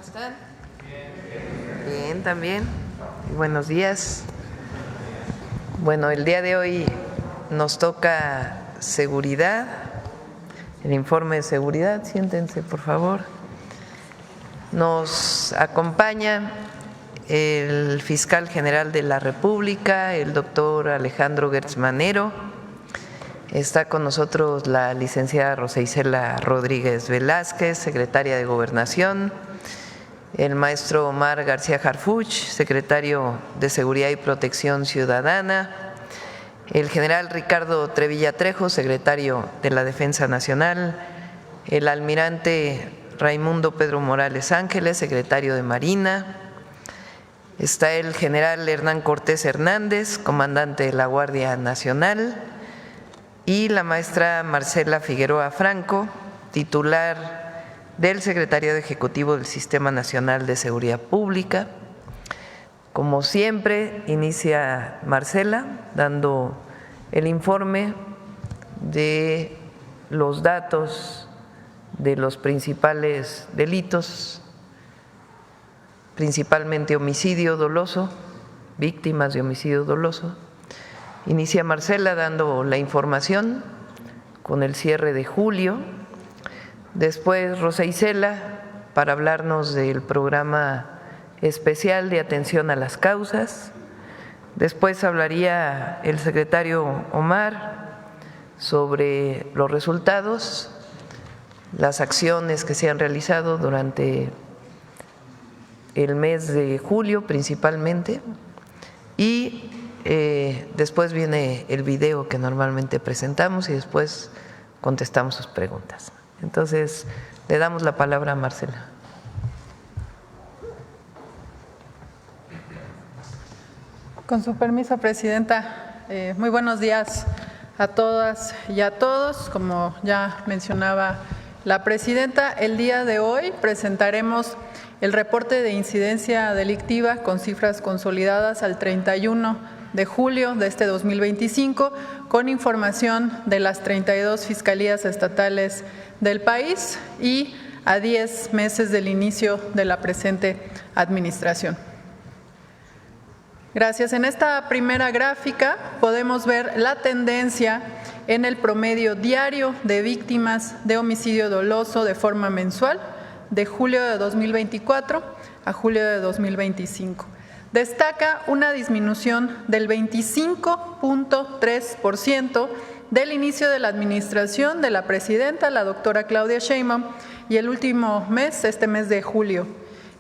están? Bien, también. Buenos días. Bueno, el día de hoy nos toca seguridad, el informe de seguridad. Siéntense, por favor. Nos acompaña el fiscal general de la República, el doctor Alejandro Gertz Manero. Está con nosotros la licenciada Rosa Isela Rodríguez Velázquez, secretaria de Gobernación, el maestro Omar García Harfuch, secretario de Seguridad y Protección Ciudadana, el general Ricardo Trevilla Trejo, secretario de la Defensa Nacional, el almirante Raimundo Pedro Morales Ángeles, secretario de Marina, está el general Hernán Cortés Hernández, comandante de la Guardia Nacional, y la maestra Marcela Figueroa Franco, titular del Secretariado Ejecutivo del Sistema Nacional de Seguridad Pública. Como siempre, inicia Marcela dando el informe de los datos de los principales delitos, principalmente homicidio doloso, víctimas de homicidio doloso. Inicia Marcela dando la información con el cierre de julio. Después Rosa Isela para hablarnos del programa especial de atención a las causas. Después hablaría el secretario Omar sobre los resultados, las acciones que se han realizado durante el mes de julio principalmente, y después viene el video que normalmente presentamos y después contestamos sus preguntas. Entonces, le damos la palabra a Marcela. Con su permiso, Presidenta, muy buenos días a todas y a todos. Como ya mencionaba la Presidenta, el día de hoy presentaremos el reporte de incidencia delictiva con cifras consolidadas al 31 de julio de este 2025, con información de las 32 fiscalías estatales del país y a 10 meses del inicio de la presente administración. Gracias. En esta primera gráfica podemos ver la tendencia en el promedio diario de víctimas de homicidio doloso de forma mensual de julio de 2024 a julio de 2025. Destaca una disminución del 25.3% del inicio de la administración de la presidenta, la doctora Claudia Sheinbaum, y el último mes, este mes de julio.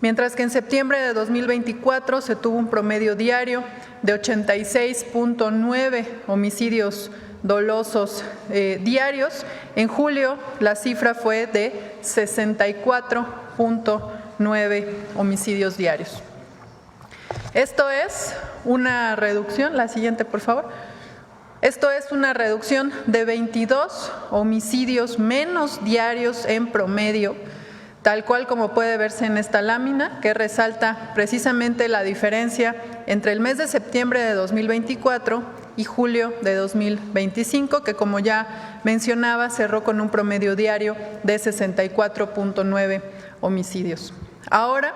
Mientras que en septiembre de 2024 se tuvo un promedio diario de 86.9 homicidios dolosos diarios, en julio la cifra fue de 64.9 homicidios diarios. Esto es una reducción, la siguiente por favor. Esto es una reducción de 22 homicidios menos diarios en promedio, tal cual como puede verse en esta lámina, que resalta precisamente la diferencia entre el mes de septiembre de 2024 y julio de 2025, que como ya mencionaba, cerró con un promedio diario de 64.9 homicidios. Ahora,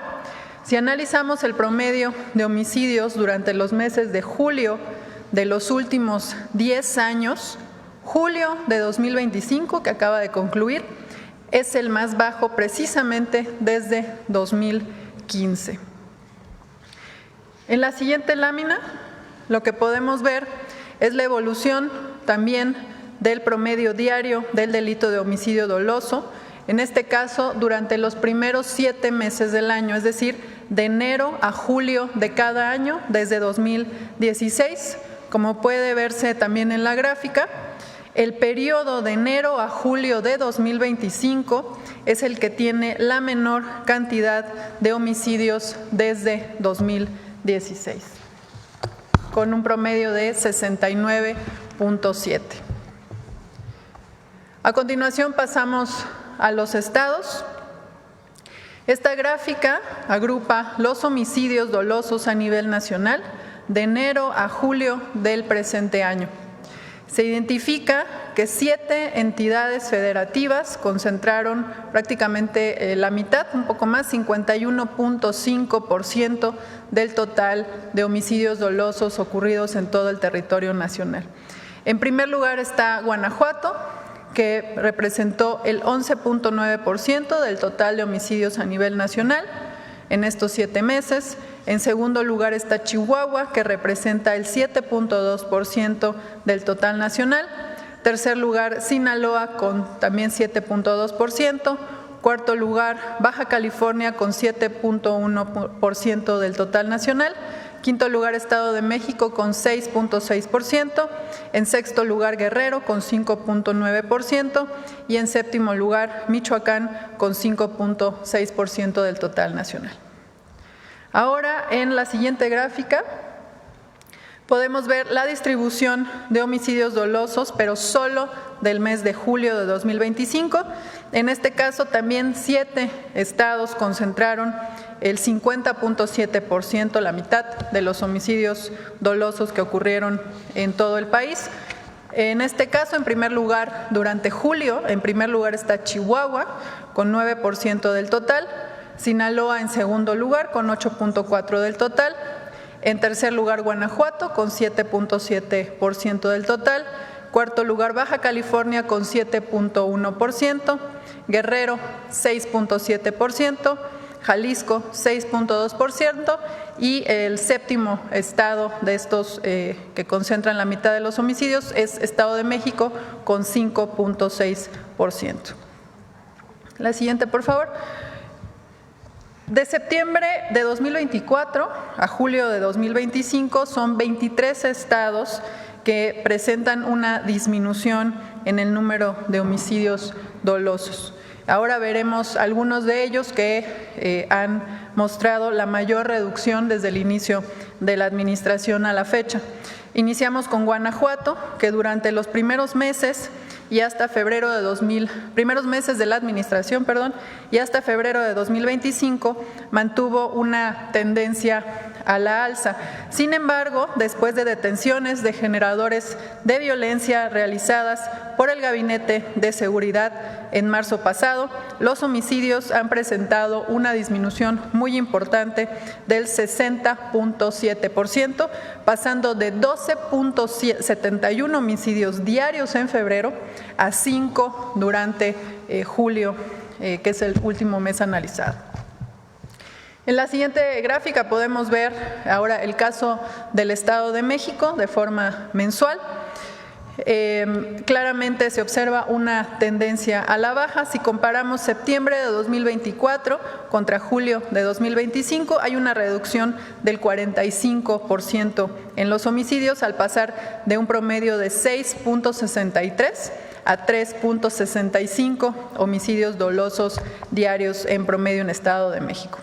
si analizamos el promedio de homicidios durante los meses de julio de los últimos 10 años, julio de 2025, que acaba de concluir, es el más bajo precisamente desde 2015. En la siguiente lámina, lo que podemos ver es la evolución también del promedio diario del delito de homicidio doloso, en este caso durante los primeros 7 meses del año, es decir, de enero a julio de cada año desde 2016, como puede verse también en la gráfica. El periodo de enero a julio de 2025 es el que tiene la menor cantidad de homicidios desde 2016, con un promedio de 69.7. A continuación pasamos a los estados. Esta gráfica agrupa los homicidios dolosos a nivel nacional de enero a julio del presente año. Se identifica que 7 entidades federativas concentraron prácticamente la mitad, un poco más, 51.5% del total de homicidios dolosos ocurridos en todo el territorio nacional. En primer lugar está Guanajuato, que representó el 11.9% del total de homicidios a nivel nacional en estos 7 meses. En segundo lugar está Chihuahua, que representa el 7.2% del total nacional. Tercer lugar, Sinaloa, con también 7.2%. Cuarto lugar, Baja California, con 7.1% del total nacional. Quinto lugar, Estado de México, con 6.6%. En sexto lugar, Guerrero, con 5.9%. Y en séptimo lugar, Michoacán, con 5.6% del total nacional. Ahora, en la siguiente gráfica, podemos ver la distribución de homicidios dolosos, pero solo del mes de julio de 2025. En este caso, también 7 estados concentraron el 50.7%, la mitad de los homicidios dolosos que ocurrieron en todo el país. En este caso, en primer lugar, durante julio, en primer lugar está Chihuahua, con 9% del total. Sinaloa en segundo lugar, con 8.4% del total. En tercer lugar, Guanajuato, con 7.7% del total. Cuarto lugar, Baja California, con 7.1%. Guerrero, 6.7%. Jalisco, 6.2%. Y el séptimo estado de estos que concentran la mitad de los homicidios es Estado de México, con 5.6%. La siguiente, por favor. De septiembre de 2024 a julio de 2025 son 23 estados que presentan una disminución en el número de homicidios dolosos. Ahora veremos algunos de ellos que han mostrado la mayor reducción desde el inicio de la administración a la fecha. Iniciamos con Guanajuato, que durante los primeros meses y hasta febrero de primeros meses de la administración, y hasta febrero de 2025 mantuvo una tendencia a la alza. Sin embargo, después de detenciones de generadores de violencia realizadas por el Gabinete de Seguridad en marzo pasado, los homicidios han presentado una disminución muy importante del 60.7%, pasando de 12.71 homicidios diarios en febrero a 5 durante julio, que es el último mes analizado. En la siguiente gráfica podemos ver ahora el caso del Estado de México de forma mensual. Claramente se observa una tendencia a la baja. Si comparamos septiembre de 2024 contra julio de 2025, hay una reducción del 45% en los homicidios, al pasar de un promedio de 6.63 a 3.65 homicidios dolosos diarios en promedio en Estado de México.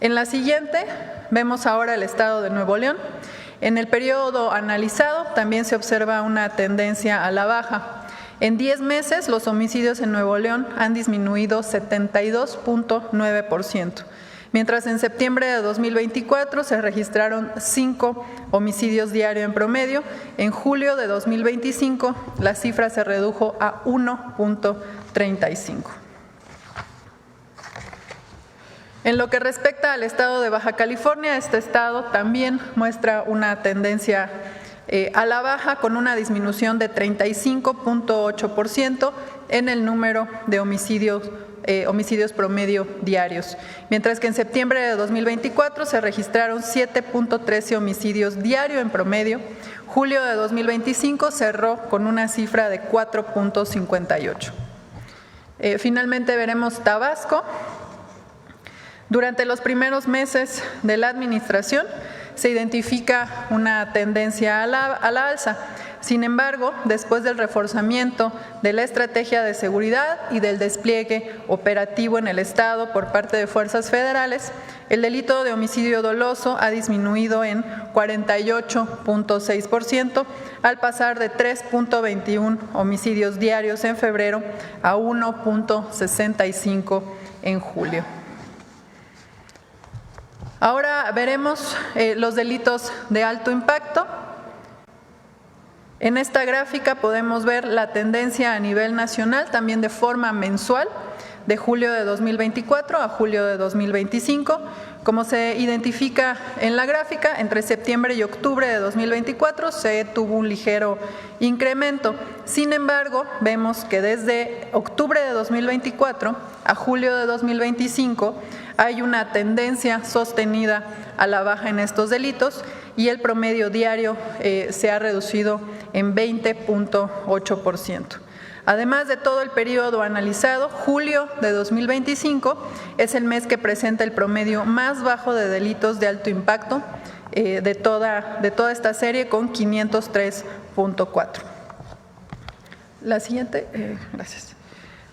En la siguiente vemos ahora el Estado de Nuevo León. En el periodo analizado también se observa una tendencia a la baja. En 10 meses los homicidios en Nuevo León han disminuido 72.9%, mientras en septiembre de 2024 se registraron 5 homicidios diarios en promedio. En julio de 2025 la cifra se redujo a 1.35. En lo que respecta al estado de Baja California, este estado también muestra una tendencia a la baja, con una disminución de 35.8% en el número de homicidios promedio diarios, mientras que en septiembre de 2024 se registraron 7.13 homicidios diarios en promedio. Julio de 2025 cerró con una cifra de 4.58. Finalmente veremos Tabasco. Durante los primeros meses de la administración se identifica una tendencia a la alza. Sin embargo, después del reforzamiento de la estrategia de seguridad y del despliegue operativo en el Estado por parte de fuerzas federales, el delito de homicidio doloso ha disminuido en 48.6%, al pasar de 3.21 homicidios diarios en febrero a 1.65 en julio. Ahora veremos los delitos de alto impacto. En esta gráfica podemos ver la tendencia a nivel nacional, también de forma mensual, de julio de 2024 a julio de 2025. Como se identifica en la gráfica, entre septiembre y octubre de 2024 se tuvo un ligero incremento. Sin embargo, vemos que desde octubre de 2024 a julio de 2025 hay una tendencia sostenida a la baja en estos delitos y el promedio diario se ha reducido en 20.8%. Además de todo el periodo analizado, julio de 2025 es el mes que presenta el promedio más bajo de delitos de alto impacto de toda esta serie, con 503.4. La siguiente, gracias.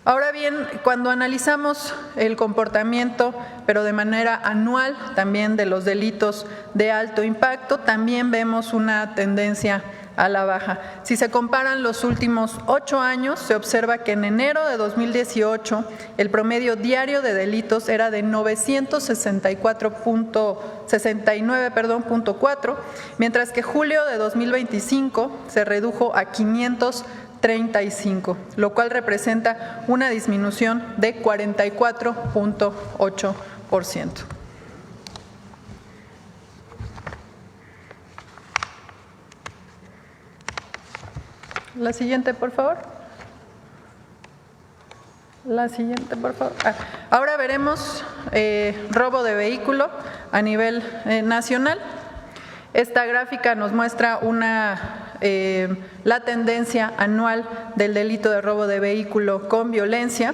Ahora bien, cuando analizamos el comportamiento, pero de manera anual también, de los delitos de alto impacto, también vemos una tendencia a la baja. Si se comparan los últimos 8 años, se observa que en enero de 2018 el promedio diario de delitos era de 969.4, mientras que julio de 2025 se redujo a 535, lo cual representa una disminución de 44.8%. La siguiente, por favor. La siguiente, por favor. Ahora veremos robo de vehículo a nivel nacional. Esta gráfica nos muestra la tendencia anual del delito de robo de vehículo con violencia.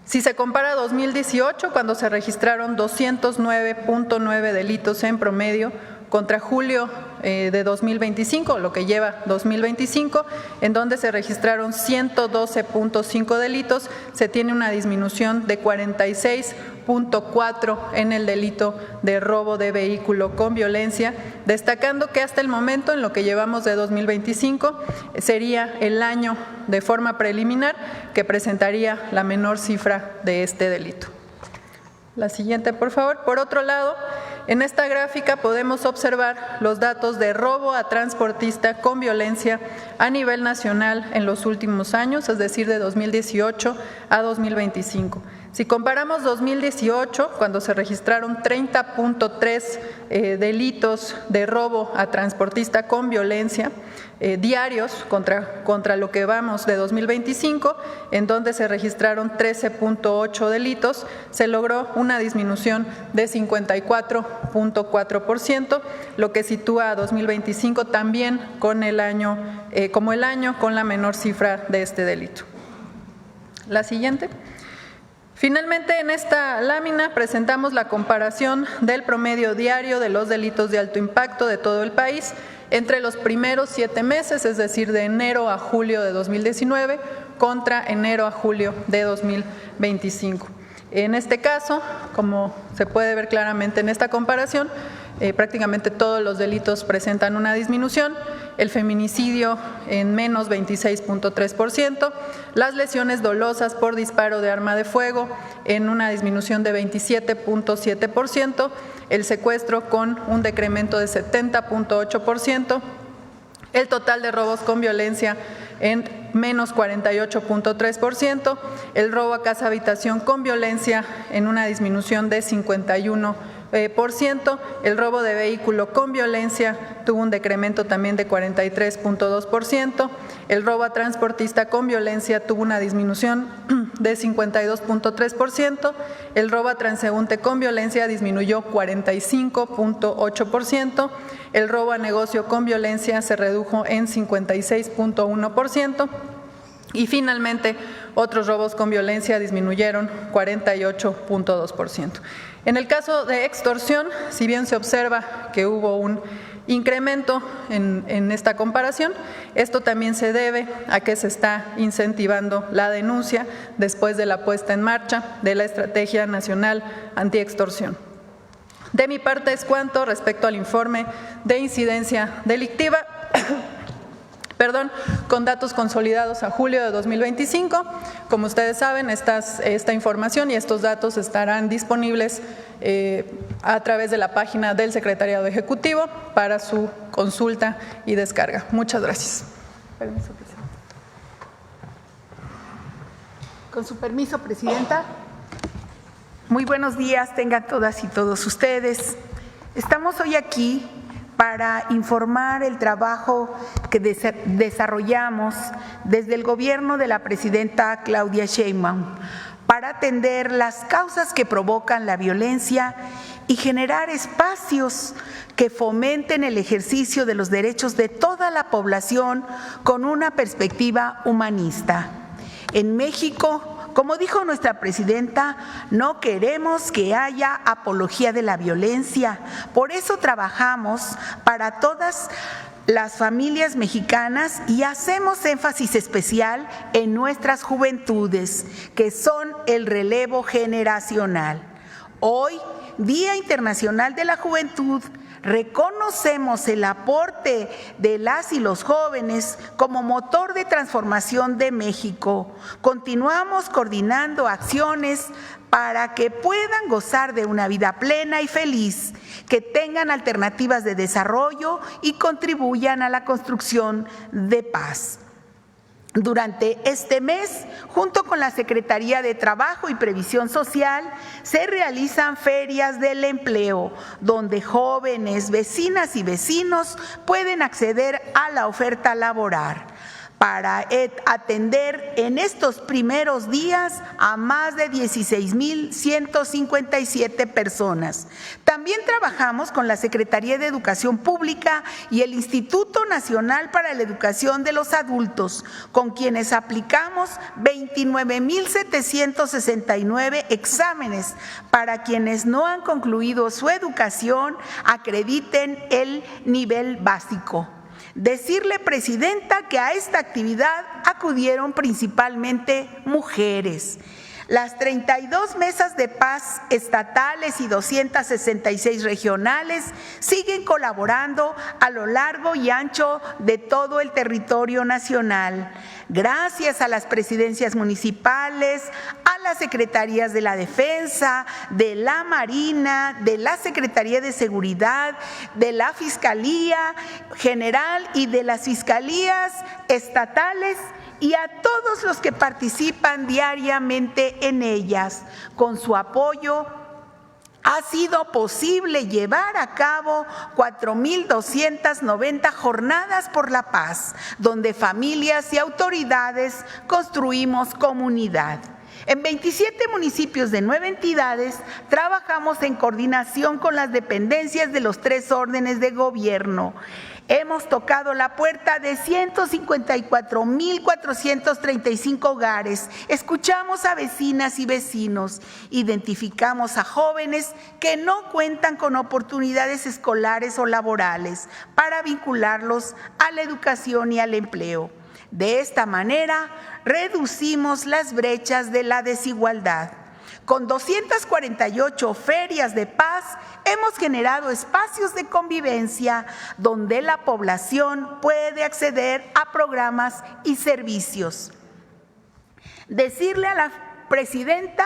Si se compara 2018, cuando se registraron 209.9 delitos en promedio, contra julio de 2025, lo que lleva 2025, en donde se registraron 112.5 delitos, se tiene una disminución de 46.4 en el delito de robo de vehículo con violencia, destacando que hasta el momento, en lo que llevamos de 2025, sería el año de forma preliminar que presentaría la menor cifra de este delito. La siguiente, por favor. Por otro lado, en esta gráfica podemos observar los datos de robo a transportista con violencia a nivel nacional en los últimos años, es decir, de 2018 a 2025. Si comparamos 2018, cuando se registraron 30.3 delitos de robo a transportista con violencia diarios contra lo que vamos de 2025, en donde se registraron 13.8 delitos, se logró una disminución de 54.4%, lo que sitúa a 2025 también como el año con la menor cifra de este delito. La siguiente. Finalmente, en esta lámina presentamos la comparación del promedio diario de los delitos de alto impacto de todo el país entre los primeros 7 meses, es decir, de enero a julio de 2019 contra enero a julio de 2025. En este caso, como se puede ver claramente en esta comparación, prácticamente todos los delitos presentan una disminución, el feminicidio en menos 26.3%, las lesiones dolosas por disparo de arma de fuego en una disminución de 27.7%, el secuestro con un decremento de 70.8%, el total de robos con violencia en menos 48.3%, el robo a casa habitación con violencia en una disminución de 51%, el robo de vehículo con violencia tuvo un decremento también de 43.2%, el robo a transportista con violencia tuvo una disminución de 52.3%, el robo a transeúnte con violencia disminuyó 45.8%, el robo a negocio con violencia se redujo en 56.1%, y finalmente otros robos con violencia disminuyeron 48.2%. En el caso de extorsión, si bien se observa que hubo un incremento en esta comparación, esto también se debe a que se está incentivando la denuncia después de la puesta en marcha de la Estrategia Nacional Antiextorsión. De mi parte es cuanto respecto al informe de incidencia delictiva. con datos consolidados a julio de 2025. Como ustedes saben, esta información y estos datos estarán disponibles a través de la página del Secretariado Ejecutivo para su consulta y descarga. Muchas gracias. Permiso, presidenta. Con su permiso, presidenta. Muy buenos días, tengan todas y todos ustedes. Estamos hoy aquí para informar el trabajo que desarrollamos desde el gobierno de la presidenta Claudia Sheinbaum para atender las causas que provocan la violencia y generar espacios que fomenten el ejercicio de los derechos de toda la población con una perspectiva humanista. En México, como dijo nuestra presidenta, no queremos que haya apología de la violencia. Por eso trabajamos para todas las familias mexicanas y hacemos énfasis especial en nuestras juventudes, que son el relevo generacional. Hoy, Día Internacional de la Juventud, reconocemos el aporte de las y los jóvenes como motor de transformación de México. Continuamos coordinando acciones para que puedan gozar de una vida plena y feliz, que tengan alternativas de desarrollo y contribuyan a la construcción de paz. Durante este mes, junto con la Secretaría de Trabajo y Previsión Social, se realizan ferias del empleo, donde jóvenes, vecinas y vecinos pueden acceder a la oferta laboral para atender en estos primeros días a más de 16,157 personas. También trabajamos con la Secretaría de Educación Pública y el Instituto Nacional para la Educación de los Adultos, con quienes aplicamos 29,769 exámenes para quienes no han concluido su educación, acrediten el nivel básico. Decirle, presidenta, que a esta actividad acudieron principalmente mujeres. Las 32 mesas de paz estatales y 266 regionales siguen colaborando a lo largo y ancho de todo el territorio nacional. Gracias a las presidencias municipales, a las secretarías de la Defensa, de la Marina, de la Secretaría de Seguridad, de la Fiscalía General y de las fiscalías estatales, y a todos los que participan diariamente en ellas. Con su apoyo ha sido posible llevar a cabo 4,290 jornadas por la paz, donde familias y autoridades construimos comunidad. En 27 municipios de 9 entidades trabajamos en coordinación con las dependencias de los 3 órdenes de gobierno. Hemos tocado la puerta de 154,435 hogares, escuchamos a vecinas y vecinos, identificamos a jóvenes que no cuentan con oportunidades escolares o laborales para vincularlos a la educación y al empleo. De esta manera, reducimos las brechas de la desigualdad. Con 248 ferias de paz, hemos generado espacios de convivencia donde la población puede acceder a programas y servicios. Decirle a la presidenta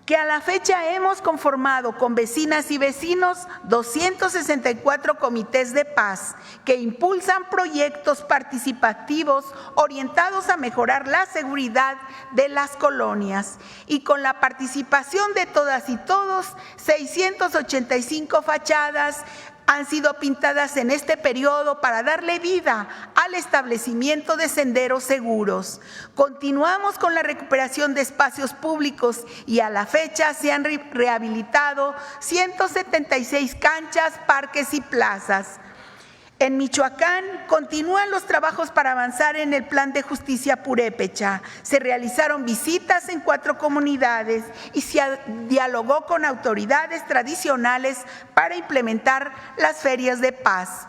que a la fecha hemos conformado con vecinas y vecinos 264 comités de paz que impulsan proyectos participativos orientados a mejorar la seguridad de las colonias, y con la participación de todas y todos, 685 fachadas han sido pintadas en este periodo para darle vida al establecimiento de senderos seguros. Continuamos con la recuperación de espacios públicos y a la fecha se han rehabilitado 176 canchas, parques y plazas. En Michoacán continúan los trabajos para avanzar en el Plan de Justicia Purépecha. Se realizaron visitas en 4 comunidades y se dialogó con autoridades tradicionales para implementar las ferias de paz.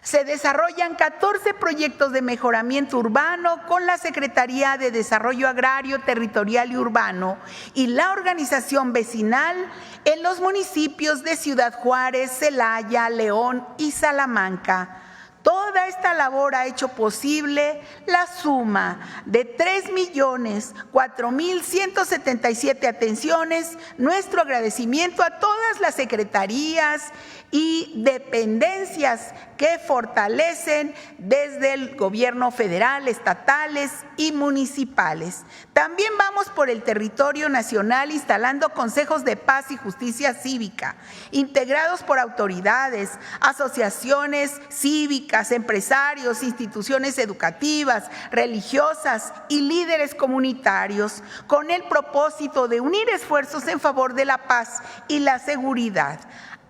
Se desarrollan 14 proyectos de mejoramiento urbano con la Secretaría de Desarrollo Agrario, Territorial y Urbano y la organización vecinal en los municipios de Ciudad Juárez, Celaya, León y Salamanca. Toda esta labor ha hecho posible la suma de 3,004,177 atenciones. Nuestro agradecimiento a todas las secretarías y dependencias que fortalecen desde el gobierno federal, estatales y municipales. También vamos por el territorio nacional instalando consejos de paz y justicia cívica, integrados por autoridades, asociaciones cívicas, empresarios, instituciones educativas, religiosas y líderes comunitarios, con el propósito de unir esfuerzos en favor de la paz y la seguridad.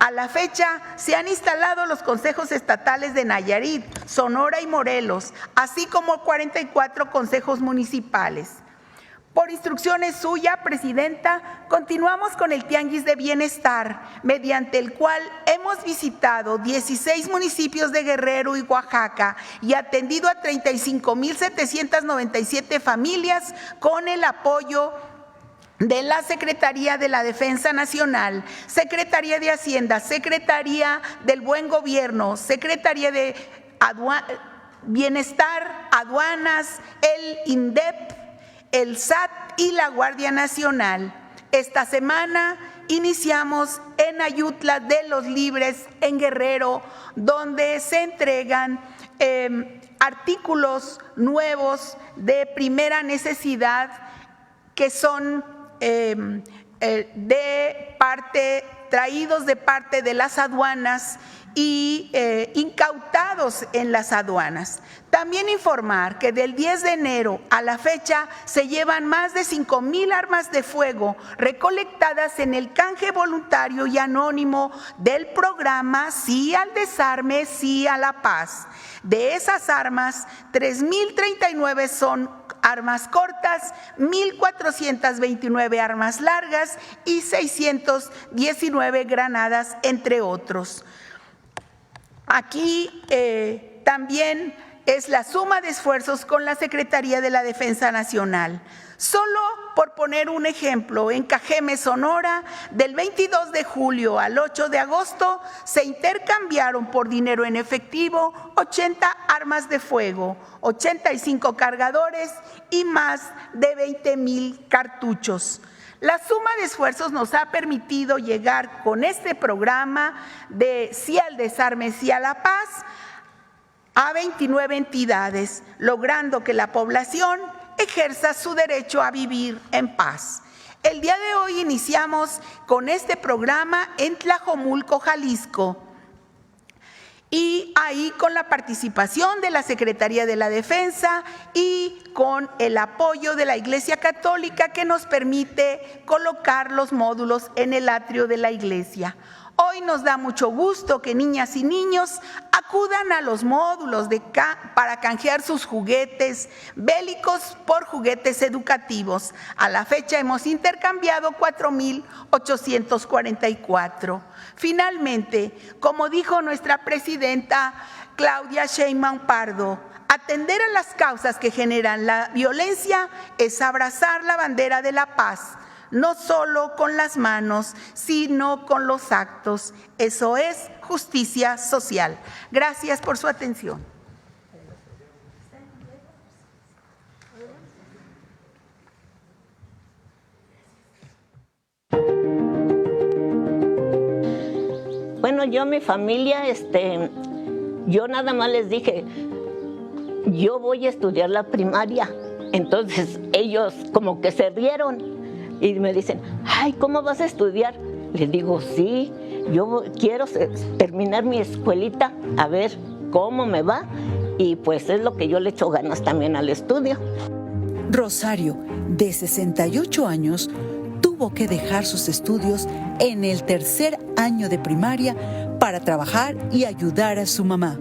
A la fecha se han instalado los consejos estatales de Nayarit, Sonora y Morelos, así como 44 consejos municipales. Por instrucciones suya, Presidenta, continuamos con el Tianguis de Bienestar, mediante el cual hemos visitado 16 municipios de Guerrero y Oaxaca y atendido a 35,797 familias con el apoyo de la Secretaría de la Defensa Nacional, Secretaría de Hacienda, Secretaría del Buen Gobierno, Secretaría de Bienestar, Aduanas, el INDEP, el SAT y la Guardia Nacional. Esta semana iniciamos en Ayutla de los Libres, en Guerrero, donde se entregan artículos nuevos de primera necesidad que son traídos de parte de las aduanas y incautados en las aduanas. También informar que del 10 de enero a la fecha se llevan más de 5,000 armas de fuego recolectadas en el canje voluntario y anónimo del programa Sí al Desarme, Sí a la Paz. De esas armas, 3,039 son armas cortas, 1,429 armas largas y 619 granadas, entre otros. Aquí también es la suma de esfuerzos con la Secretaría de la Defensa Nacional. Solo por poner un ejemplo, en Cajeme, Sonora, del 22 de julio al 8 de agosto, se intercambiaron por dinero en efectivo 80 armas de fuego, 85 cargadores y más de 20,000 cartuchos. La suma de esfuerzos nos ha permitido llegar con este programa de Sí al Desarme, Sí a la Paz a 29 entidades, logrando que la población ejerza su derecho a vivir en paz. El día de hoy iniciamos con este programa en Tlajomulco, Jalisco, y ahí con la participación de la Secretaría de la Defensa y con el apoyo de la Iglesia Católica, que nos permite colocar los módulos en el atrio de la iglesia. Hoy nos da mucho gusto que niñas y niños acudan a los módulos para canjear sus juguetes bélicos por juguetes educativos. A la fecha hemos intercambiado 4,844. Finalmente, como dijo nuestra presidenta Claudia Sheinbaum Pardo, atender a las causas que generan la violencia es abrazar la bandera de la paz, no solo con las manos, sino con los actos. Eso es justicia social. Gracias por su atención. Bueno, yo, mi familia, yo nada más les dije, yo voy a estudiar la primaria. Entonces ellos como que se rieron. Y me dicen, ay, ¿cómo vas a estudiar? Les digo, sí, yo quiero terminar mi escuelita, a ver cómo me va. Y pues es lo que yo le echo ganas también al estudio. Rosario, de 68 años, tuvo que dejar sus estudios en el tercer año de primaria para trabajar y ayudar a su mamá.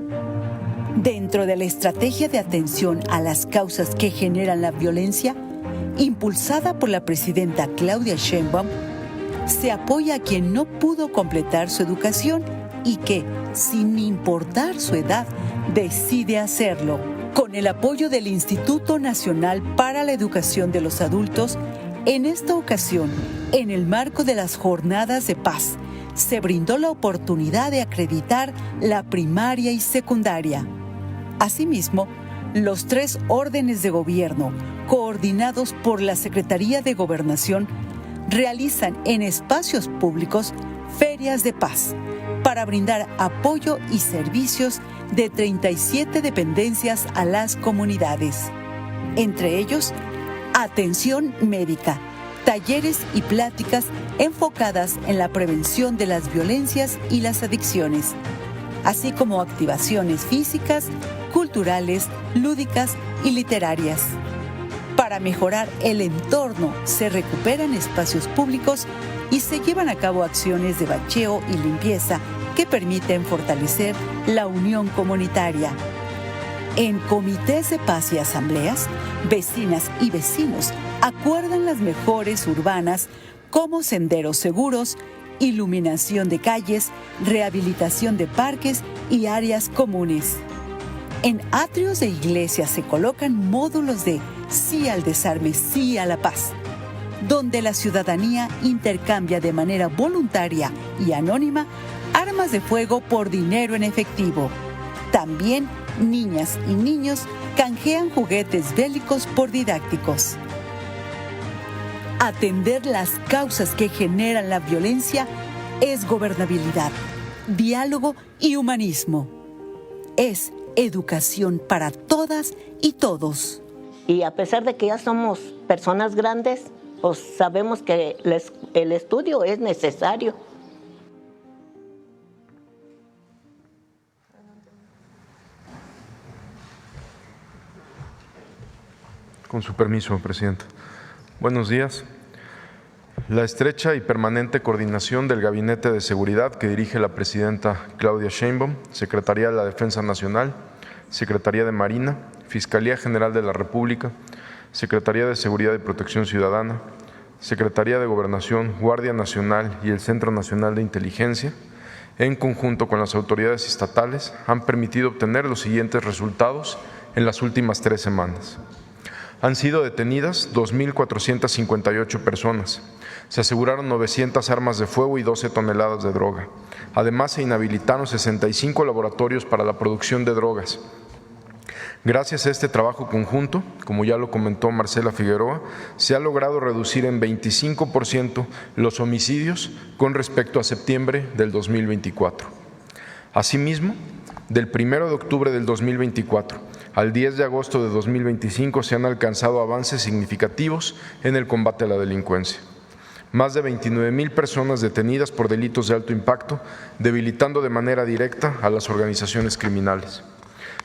Dentro de la estrategia de atención a las causas que generan la violencia, impulsada por la presidenta Claudia Sheinbaum, se apoya a quien no pudo completar su educación y que, sin importar su edad, decide hacerlo. Con el apoyo del Instituto Nacional para la Educación de los Adultos, en esta ocasión, en el marco de las Jornadas de Paz, se brindó la oportunidad de acreditar la primaria y secundaria. Asimismo, los 3 órdenes de gobierno, coordinados por la Secretaría de Gobernación, realizan en espacios públicos ferias de paz para brindar apoyo y servicios de 37 dependencias a las comunidades. Entre ellos, atención médica, talleres y pláticas enfocadas en la prevención de las violencias y las adicciones, así como activaciones físicas, culturales, lúdicas y literarias. Para mejorar el entorno, se recuperan espacios públicos y se llevan a cabo acciones de bacheo y limpieza que permiten fortalecer la unión comunitaria. En comités de paz y asambleas, vecinas y vecinos acuerdan las mejores urbanas como senderos seguros, iluminación de calles, rehabilitación de parques y áreas comunes. En atrios de iglesias se colocan módulos de Sí al desarme, sí a la paz, donde la ciudadanía intercambia de manera voluntaria y anónima armas de fuego por dinero en efectivo. También niñas y niños canjean juguetes bélicos por didácticos. Atender las causas que generan la violencia es gobernabilidad, diálogo y humanismo. Es educación para todas y todos. Y a pesar de que ya somos personas grandes, pues sabemos que el estudio es necesario. Con su permiso, Presidenta. Buenos días. La estrecha y permanente coordinación del Gabinete de Seguridad que dirige la Presidenta Claudia Sheinbaum, Secretaría de la Defensa Nacional, Secretaría de Marina, Fiscalía General de la República, Secretaría de Seguridad y Protección Ciudadana, Secretaría de Gobernación, Guardia Nacional y el Centro Nacional de Inteligencia, en conjunto con las autoridades estatales, han permitido obtener los siguientes resultados en las últimas 3 semanas. Han sido detenidas 2.458 personas. Se aseguraron 900 armas de fuego y 12 toneladas de droga. Además, se inhabilitaron 65 laboratorios para la producción de drogas. Gracias a este trabajo conjunto, como ya lo comentó Marcela Figueroa, se ha logrado reducir en 25% los homicidios con respecto a septiembre del 2024. Asimismo, del 1 de octubre del 2024 al 10 de agosto de 2025 se han alcanzado avances significativos en el combate a la delincuencia. Más de 29,000 personas detenidas por delitos de alto impacto, debilitando de manera directa a las organizaciones criminales.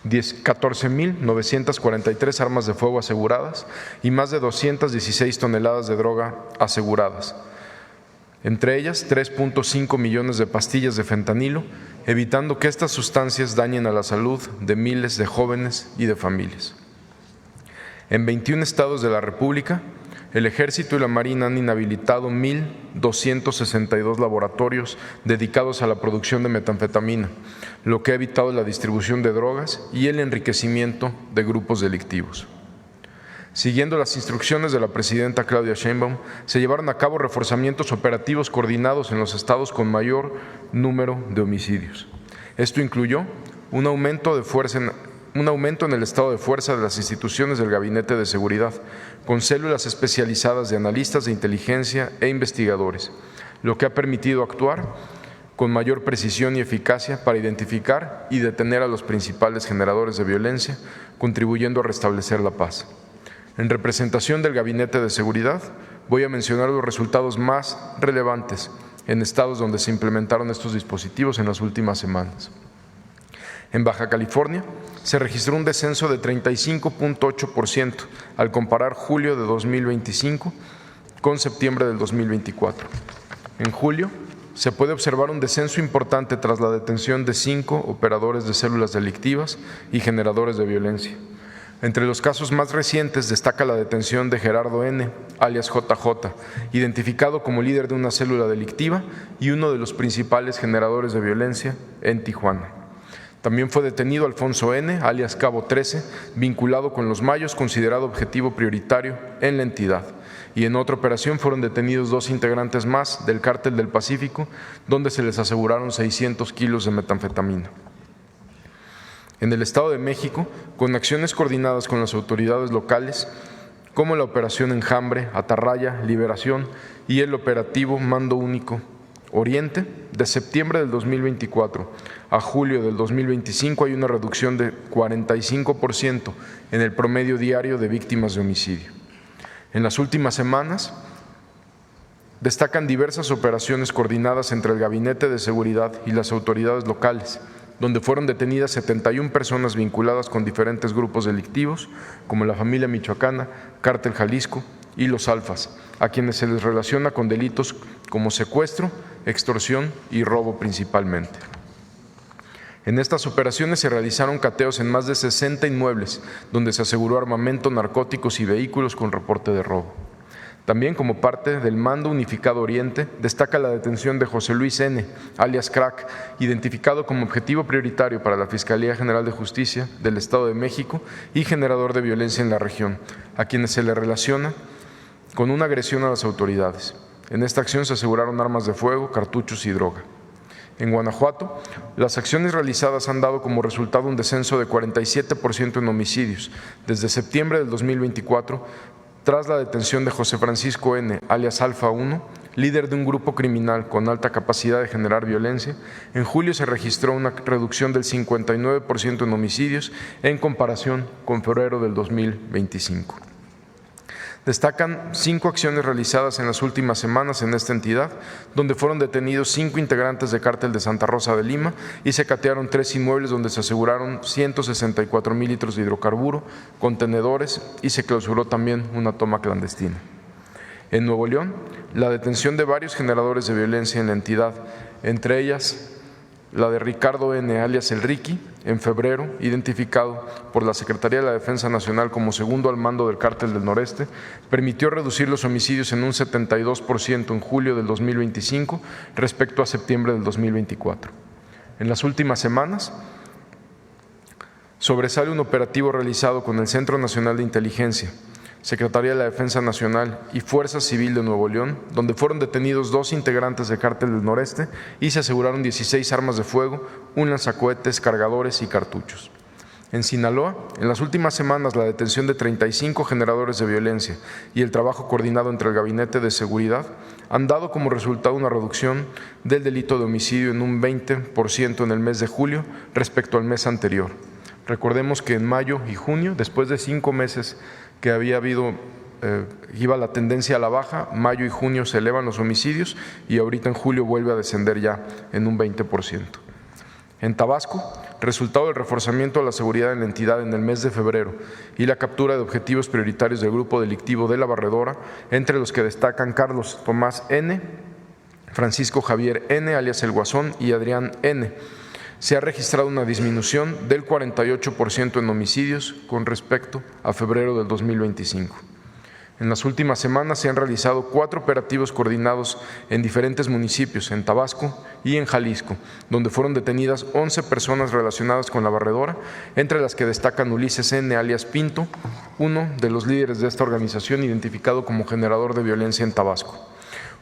14,943 armas de fuego aseguradas y más de 216 toneladas de droga aseguradas. Entre ellas, 3.5 millones de pastillas de fentanilo, evitando que estas sustancias dañen a la salud de miles de jóvenes y de familias. En 21 estados de la República, el Ejército y la Marina han inhabilitado 1,262 laboratorios dedicados a la producción de metanfetamina, lo que ha evitado la distribución de drogas y el enriquecimiento de grupos delictivos. Siguiendo las instrucciones de la Presidenta Claudia Sheinbaum, se llevaron a cabo reforzamientos operativos coordinados en los estados con mayor número de homicidios. Esto incluyó un aumento en el estado de fuerza de las instituciones del Gabinete de Seguridad, con células especializadas de analistas de inteligencia e investigadores, lo que ha permitido actuar con mayor precisión y eficacia para identificar y detener a los principales generadores de violencia, contribuyendo a restablecer la paz. En representación del Gabinete de Seguridad, voy a mencionar los resultados más relevantes en estados donde se implementaron estos dispositivos en las últimas semanas. En Baja California, se registró un descenso de 35.8% al comparar julio de 2025 con septiembre del 2024. En julio, se puede observar un descenso importante tras la detención de 5 operadores de células delictivas y generadores de violencia. Entre los casos más recientes destaca la detención de Gerardo N., alias JJ, identificado como líder de una célula delictiva y uno de los principales generadores de violencia en Tijuana. También fue detenido Alfonso N., alias Cabo 13, vinculado con los Mayos, considerado objetivo prioritario en la entidad. Y en otra operación fueron detenidos 2 integrantes más del Cártel del Pacífico, donde se les aseguraron 600 kilos de metanfetamina. En el Estado de México, con acciones coordinadas con las autoridades locales, como la Operación Enjambre, Atarraya, Liberación y el operativo Mando Único Oriente, de septiembre del 2024 a julio del 2025 hay una reducción de 45% en el promedio diario de víctimas de homicidio. En las últimas semanas, destacan diversas operaciones coordinadas entre el Gabinete de Seguridad y las autoridades locales, donde fueron detenidas 71 personas vinculadas con diferentes grupos delictivos, como la Familia Michoacana, Cártel Jalisco y los Alfas, a quienes se les relaciona con delitos como secuestro, extorsión y robo principalmente. En estas operaciones se realizaron cateos en más de 60 inmuebles, donde se aseguró armamento, narcóticos y vehículos con reporte de robo. También, como parte del Mando Unificado Oriente, destaca la detención de José Luis N., alias Crack, identificado como objetivo prioritario para la Fiscalía General de Justicia del Estado de México y generador de violencia en la región, a quienes se le relaciona con una agresión a las autoridades. En esta acción se aseguraron armas de fuego, cartuchos y droga. En Guanajuato, las acciones realizadas han dado como resultado un descenso de 47% en homicidios desde septiembre del 2024, tras la detención de José Francisco N., alias Alfa 1, líder de un grupo criminal con alta capacidad de generar violencia. En julio se registró una reducción del 59% en homicidios en comparación con febrero del 2025. Destacan 5 acciones realizadas en las últimas semanas en esta entidad, donde fueron detenidos 5 integrantes de Cártel de Santa Rosa de Lima y se catearon 3 inmuebles donde se aseguraron 164,000 litros de hidrocarburo, contenedores y se clausuró también una toma clandestina. En Nuevo León, la detención de varios generadores de violencia en la entidad, entre ellas la de Ricardo N., alias El Ricky, en febrero, identificado por la Secretaría de la Defensa Nacional como segundo al mando del Cártel del Noreste, permitió reducir los homicidios en un 72% en julio del 2025 respecto a septiembre del 2024. En las últimas semanas, sobresale un operativo realizado con el Centro Nacional de Inteligencia, Secretaría de la Defensa Nacional y Fuerza Civil de Nuevo León, donde fueron detenidos 2 integrantes del Cártel del Noreste y se aseguraron 16 armas de fuego, un lanzacohetes, cargadores y cartuchos. En Sinaloa, en las últimas semanas, la detención de 35 generadores de violencia y el trabajo coordinado entre el Gabinete de Seguridad han dado como resultado una reducción del delito de homicidio en un 20% en el mes de julio respecto al mes anterior. Recordemos que en mayo y junio, después de 5 meses que iba la tendencia a la baja, mayo y junio se elevan los homicidios y ahorita en julio vuelve a descender ya en un 20%. En Tabasco, resultado del reforzamiento de la seguridad en la entidad en el mes de febrero y la captura de objetivos prioritarios del grupo delictivo de La Barredora, entre los que destacan Carlos Tomás N., Francisco Javier N., alias El Guasón, y Adrián N., se ha registrado una disminución del 48% en homicidios con respecto a febrero del 2025. En las últimas semanas se han realizado 4 operativos coordinados en diferentes municipios, en Tabasco y en Jalisco, donde fueron detenidas 11 personas relacionadas con La Barredora, entre las que destacan Ulises N., alias Pinto, uno de los líderes de esta organización identificado como generador de violencia en Tabasco.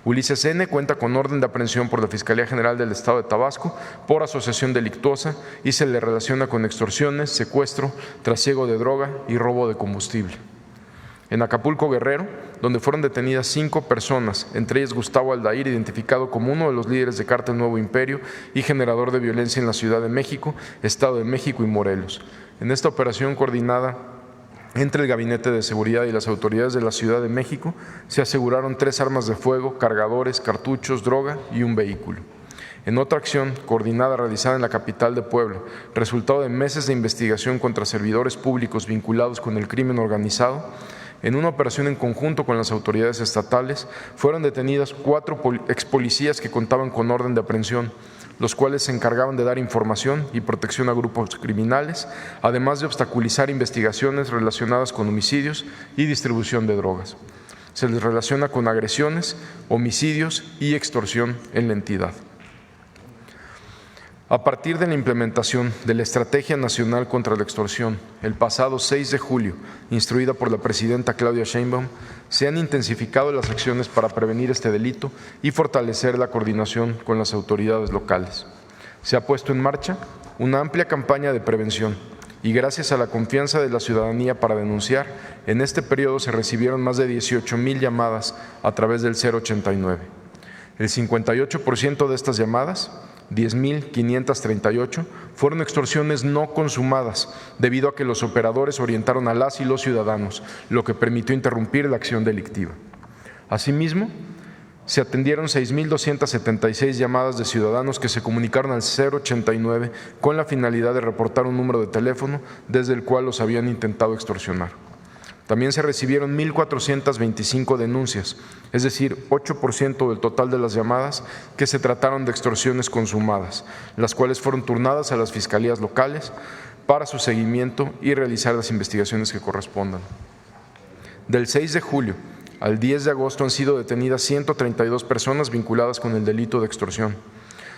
Ulises N. cuenta con orden de aprehensión por la Fiscalía General del Estado de Tabasco por asociación delictuosa y se le relaciona con extorsiones, secuestro, trasiego de droga y robo de combustible. En Acapulco, Guerrero, donde fueron detenidas 5 personas, entre ellas Gustavo Aldair, identificado como uno de los líderes de Cártel Nuevo Imperio y generador de violencia en la Ciudad de México, Estado de México y Morelos. En esta operación coordinada entre el Gabinete de Seguridad y las autoridades de la Ciudad de México, se aseguraron 3 armas de fuego, cargadores, cartuchos, droga y un vehículo. En otra acción coordinada realizada en la capital de Puebla, resultado de meses de investigación contra servidores públicos vinculados con el crimen organizado, en una operación en conjunto con las autoridades estatales, fueron detenidas 4 expolicías que contaban con orden de aprehensión, los cuales se encargaban de dar información y protección a grupos criminales, además de obstaculizar investigaciones relacionadas con homicidios y distribución de drogas. Se les relaciona con agresiones, homicidios y extorsión en la entidad. A partir de la implementación de la Estrategia Nacional contra la Extorsión, el pasado 6 de julio, instruida por la presidenta Claudia Sheinbaum, se han intensificado las acciones para prevenir este delito y fortalecer la coordinación con las autoridades locales. Se ha puesto en marcha una amplia campaña de prevención y gracias a la confianza de la ciudadanía para denunciar, en este periodo se recibieron más de 18,000 llamadas a través del 089. El 58% de estas llamadas, 10,538, fueron extorsiones no consumadas, debido a que los operadores orientaron a las y los ciudadanos, lo que permitió interrumpir la acción delictiva. Asimismo, se atendieron 6,276 llamadas de ciudadanos que se comunicaron al 089 con la finalidad de reportar un número de teléfono desde el cual los habían intentado extorsionar. También se recibieron 1,425 denuncias, es decir, 8% del total de las llamadas que se trataron de extorsiones consumadas, las cuales fueron turnadas a las fiscalías locales para su seguimiento y realizar las investigaciones que correspondan. Del 6 de julio al 10 de agosto han sido detenidas 132 personas vinculadas con el delito de extorsión.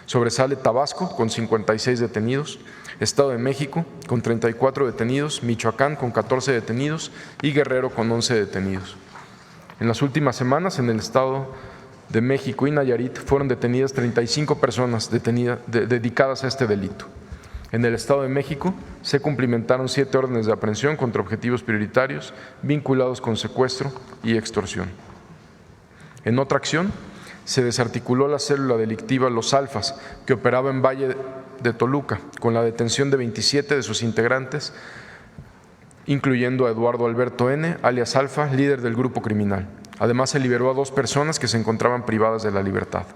Sobresale Tabasco, con 56 detenidos, Estado de México, con 34 detenidos, Michoacán, con 14 detenidos y Guerrero, con 11 detenidos. En las últimas semanas, en el Estado de México y Nayarit, fueron detenidas 35 personas dedicadas a este delito. En el Estado de México se cumplimentaron 7 órdenes de aprehensión contra objetivos prioritarios vinculados con secuestro y extorsión. En otra acción, se desarticuló la célula delictiva Los Alfas, que operaba en Valle de Toluca, con la detención de 27 de sus integrantes, incluyendo a Eduardo Alberto N., alias Alfa, líder del grupo criminal. Además, se liberó a 2 personas que se encontraban privadas de la libertad.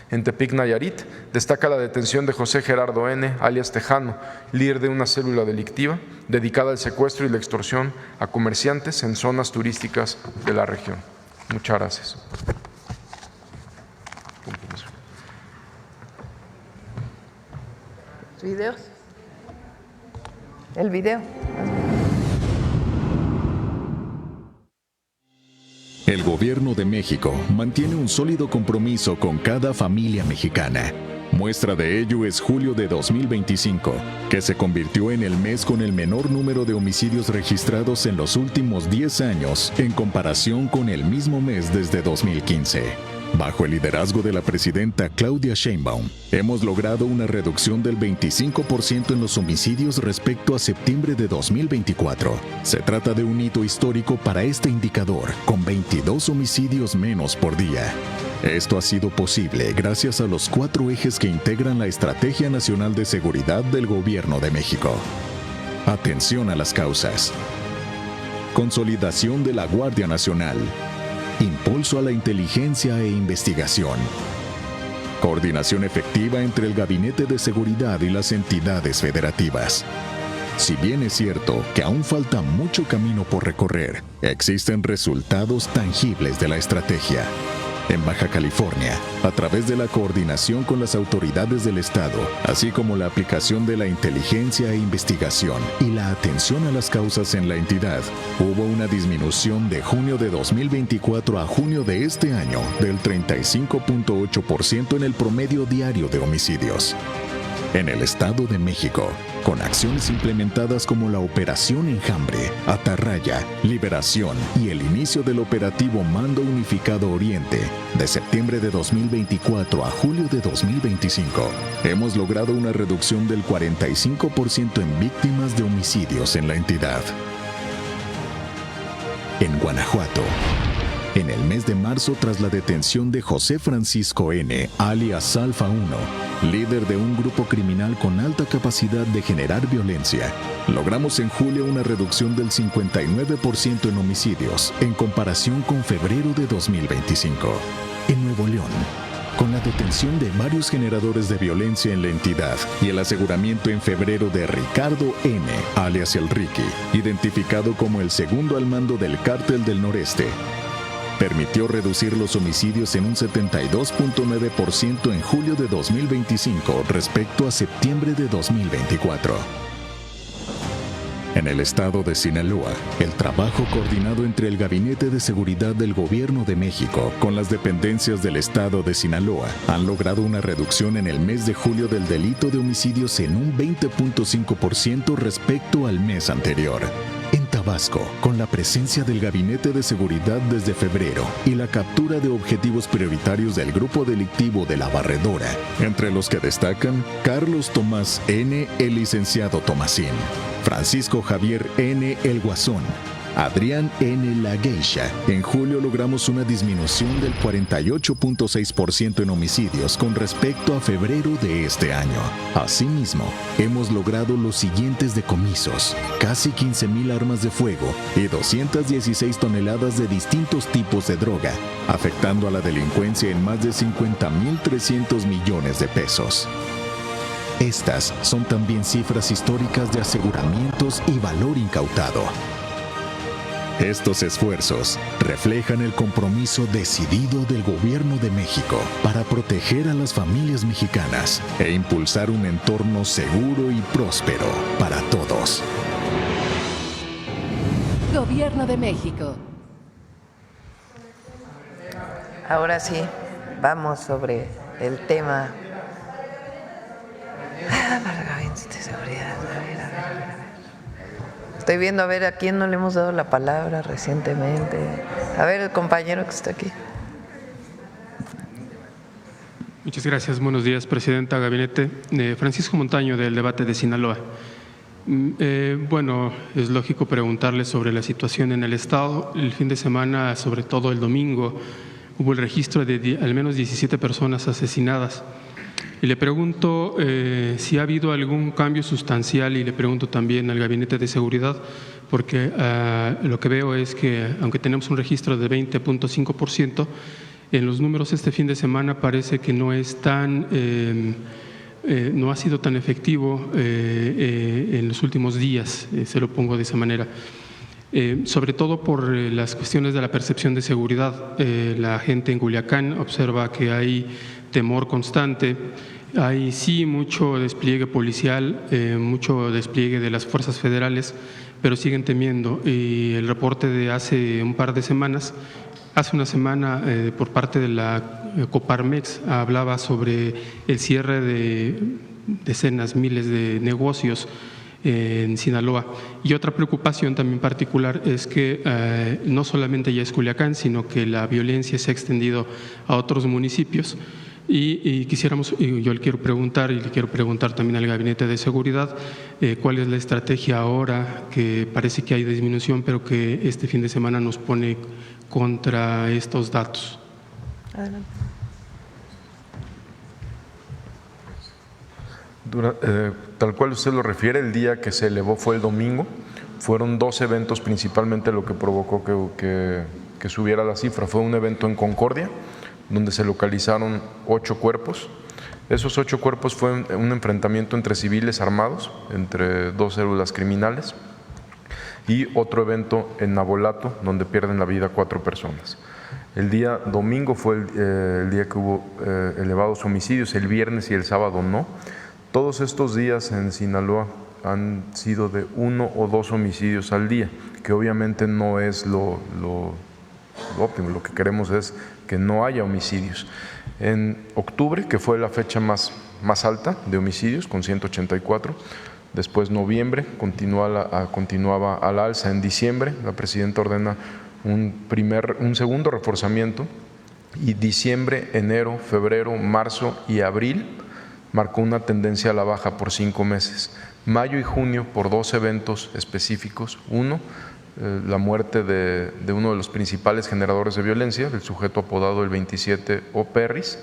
En Tepic, Nayarit, destaca la detención de José Gerardo N., alias Tejano, líder de una célula delictiva dedicada al secuestro y la extorsión a comerciantes en zonas turísticas de la región. Muchas gracias. ¿Videos? El video. El Gobierno de México mantiene un sólido compromiso con cada familia mexicana. Muestra de ello es julio de 2025, que se convirtió en el mes con el menor número de homicidios registrados en los últimos 10 años en comparación con el mismo mes desde 2015. Bajo el liderazgo de la presidenta Claudia Sheinbaum, hemos logrado una reducción del 25% en los homicidios respecto a septiembre de 2024. Se trata de un hito histórico para este indicador, con 22 homicidios menos por día. Esto ha sido posible gracias a los 4 ejes que integran la Estrategia Nacional de Seguridad del Gobierno de México. Atención a las causas. Consolidación de la Guardia Nacional. Impulso a la inteligencia e investigación. Coordinación efectiva entre el Gabinete de Seguridad y las entidades federativas. Si bien es cierto que aún falta mucho camino por recorrer, existen resultados tangibles de la estrategia. En Baja California, a través de la coordinación con las autoridades del Estado, así como la aplicación de la inteligencia e investigación y la atención a las causas en la entidad, hubo una disminución de junio de 2024 a junio de este año del 35.8% en el promedio diario de homicidios. En el Estado de México, con acciones implementadas como la Operación Enjambre, Atarraya, Liberación y el inicio del operativo Mando Unificado Oriente, de septiembre de 2024 a julio de 2025, hemos logrado una reducción del 45% en víctimas de homicidios en la entidad. En Guanajuato, en el mes de marzo, tras la detención de José Francisco N., alias Alfa 1, líder de un grupo criminal con alta capacidad de generar violencia, logramos en julio una reducción del 59% en homicidios en comparación con febrero de 2025. En Nuevo León, con la detención de varios generadores de violencia en la entidad y el aseguramiento en febrero de Ricardo N., alias El Ricky, identificado como el segundo al mando del Cártel del Noreste, permitió reducir los homicidios en un 72.9% en julio de 2025 respecto a septiembre de 2024. En el estado de Sinaloa, el trabajo coordinado entre el Gabinete de Seguridad del Gobierno de México con las dependencias del estado de Sinaloa han logrado una reducción en el mes de julio del delito de homicidios en un 20.5% respecto al mes anterior. En Tabasco, con la presencia del Gabinete de Seguridad desde febrero y la captura de objetivos prioritarios del grupo delictivo de La Barredora, entre los que destacan Carlos Tomás N., el licenciado Tomasín, Francisco Javier N. El Guasón, Adrián N. La Geisha. En julio logramos una disminución del 48.6% en homicidios con respecto a febrero de este año. Asimismo, hemos logrado los siguientes decomisos: casi 15,000 armas de fuego y 216 toneladas de distintos tipos de droga, afectando a la delincuencia en más de 50,300 millones de pesos. Estas son también cifras históricas de aseguramientos y valor incautado. Estos esfuerzos reflejan el compromiso decidido del Gobierno de México para proteger a las familias mexicanas e impulsar un entorno seguro y próspero para todos. Gobierno de México. Ahora sí, vamos sobre el tema. Para el Gabinete de Seguridad. A ver. Estoy viendo a ver a quién no le hemos dado la palabra recientemente. A ver, el compañero que está aquí. Muchas gracias. Buenos días, Presidenta, Gabinete. Francisco Montaño, del Debate de Sinaloa. Bueno, es lógico preguntarle sobre la situación en el Estado. El fin de semana, sobre todo el domingo, hubo el registro de al menos 17 personas asesinadas. Y le pregunto si ha habido algún cambio sustancial, y le pregunto también al Gabinete de Seguridad, porque lo que veo es que, aunque tenemos un registro de 20.5%, en los números este fin de semana parece que no es tan, no ha sido tan efectivo en los últimos días, se lo pongo de esa manera. Sobre todo por las cuestiones de la percepción de seguridad. La gente en Culiacán observa que hay temor constante, hay sí mucho despliegue policial, mucho despliegue de las fuerzas federales, pero siguen temiendo. Y el reporte de hace un par de semanas, hace una semana, por parte de la Coparmex, hablaba sobre el cierre de decenas, miles de negocios en Sinaloa. Y otra preocupación también particular es que no solamente ya es Culiacán, sino que la violencia se ha extendido a otros municipios. Y quisiéramos, yo le quiero preguntar, y le quiero preguntar también al Gabinete de Seguridad, cuál es la estrategia ahora, que parece que hay disminución, pero que este fin de semana nos pone contra estos datos. Adelante. Tal cual usted lo refiere, el día que se elevó fue el domingo. Fueron 2 eventos principalmente lo que provocó que subiera la cifra. Fue un evento en Concordia, donde se localizaron 8 cuerpos. Esos 8 cuerpos fue un enfrentamiento entre civiles armados, entre 2 células criminales, y otro evento en Navolato, donde pierden la vida 4 personas. El día domingo fue el día que hubo elevados homicidios, el viernes y el sábado no. Todos estos días en Sinaloa han sido de 1 o 2 homicidios al día, que obviamente no es lo óptimo. Lo que queremos es que no haya homicidios. En octubre, que fue la fecha más alta de homicidios, con 184, después noviembre continuaba al alza. En diciembre la presidenta ordena un segundo reforzamiento, y diciembre, enero, febrero, marzo y abril marcó una tendencia a la baja por 5 meses. Mayo y junio, por 2 eventos específicos: uno, la muerte de uno de los principales generadores de violencia, del sujeto apodado el 27 o Perris,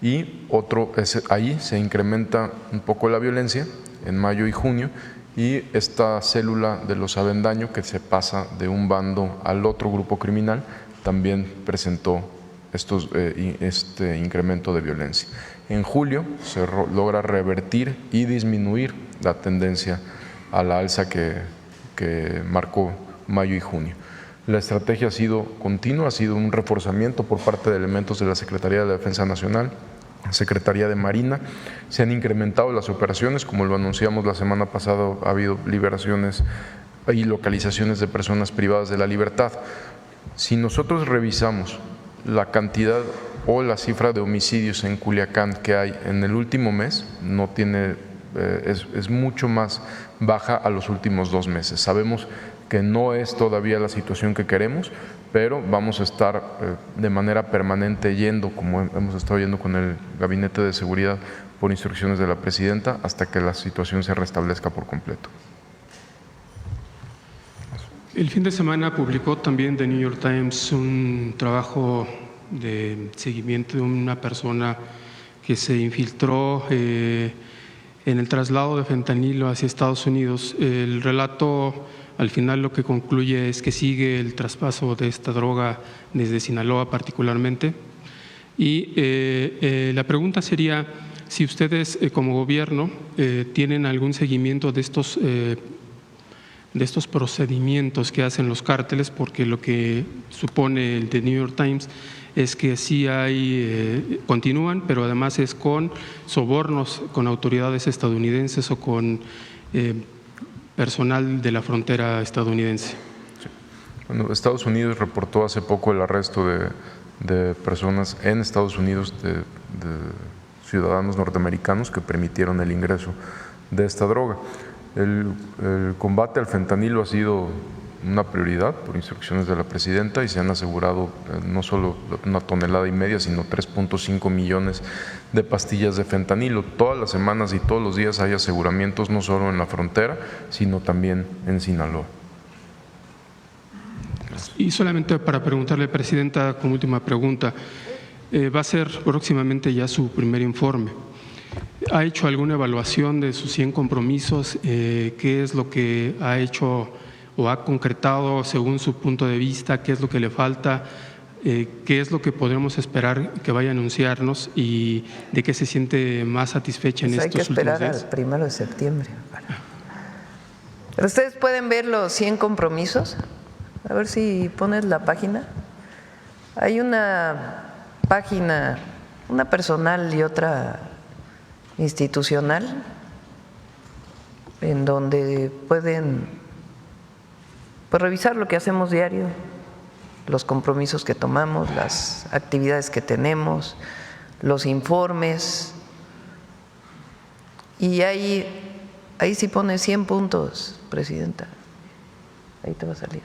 y otro, ahí se incrementa un poco la violencia en mayo y junio, y esta célula de los Avendaño, que se pasa de un bando al otro grupo criminal, también presentó este incremento de violencia. En julio se logra revertir y disminuir la tendencia a la alza que marcó mayo y junio. La estrategia ha sido continua, ha sido un reforzamiento por parte de elementos de la Secretaría de Defensa Nacional, Secretaría de Marina. Se han incrementado las operaciones, como lo anunciamos la semana pasada. Ha habido liberaciones y localizaciones de personas privadas de la libertad. Si nosotros revisamos la cantidad o la cifra de homicidios en Culiacán que hay en el último mes, es mucho más baja a los últimos 2 meses. Sabemos que no es todavía la situación que queremos, pero vamos a estar de manera permanente yendo, como hemos estado yendo con el Gabinete de Seguridad por instrucciones de la Presidenta, hasta que la situación se restablezca por completo. El fin de semana publicó también The New York Times un trabajo de seguimiento de una persona que se infiltró en el traslado de fentanilo hacia Estados Unidos. El relato al final lo que concluye es que sigue el traspaso de esta droga desde Sinaloa particularmente. Y la pregunta sería si ustedes como gobierno tienen algún seguimiento de estos procedimientos que hacen los cárteles, porque lo que supone el The New York Times es que sí hay, continúan, pero además es con sobornos con autoridades estadounidenses o con personal de la frontera estadounidense. Bueno, Estados Unidos reportó hace poco el arresto de personas en Estados Unidos, de ciudadanos norteamericanos que permitieron el ingreso de esta droga. El combate al fentanilo ha sido una prioridad por instrucciones de la presidenta y se han asegurado no solo 1,5 toneladas, sino 3.5 millones de pastillas de fentanilo. Todas las semanas y todos los días hay aseguramientos, no solo en la frontera, sino también en Sinaloa. Y solamente para preguntarle, Presidenta, como última pregunta, va a ser próximamente ya su primer informe. ¿Ha hecho alguna evaluación de sus 100 compromisos? ¿Qué es lo que ha hecho o ha concretado según su punto de vista? ¿Qué es lo que le falta? ¿Qué es lo que podemos esperar que vaya a anunciarnos y de qué se siente más satisfecha en estos últimos días? Hay que esperar al 1 de septiembre. Pero ustedes pueden ver los 100 compromisos. A ver si pones la página. Hay una página, una personal y otra institucional, en donde pueden revisar lo que hacemos diario, los compromisos que tomamos, las actividades que tenemos, los informes. Y ahí sí pone 100 puntos, Presidenta. Ahí te va a salir.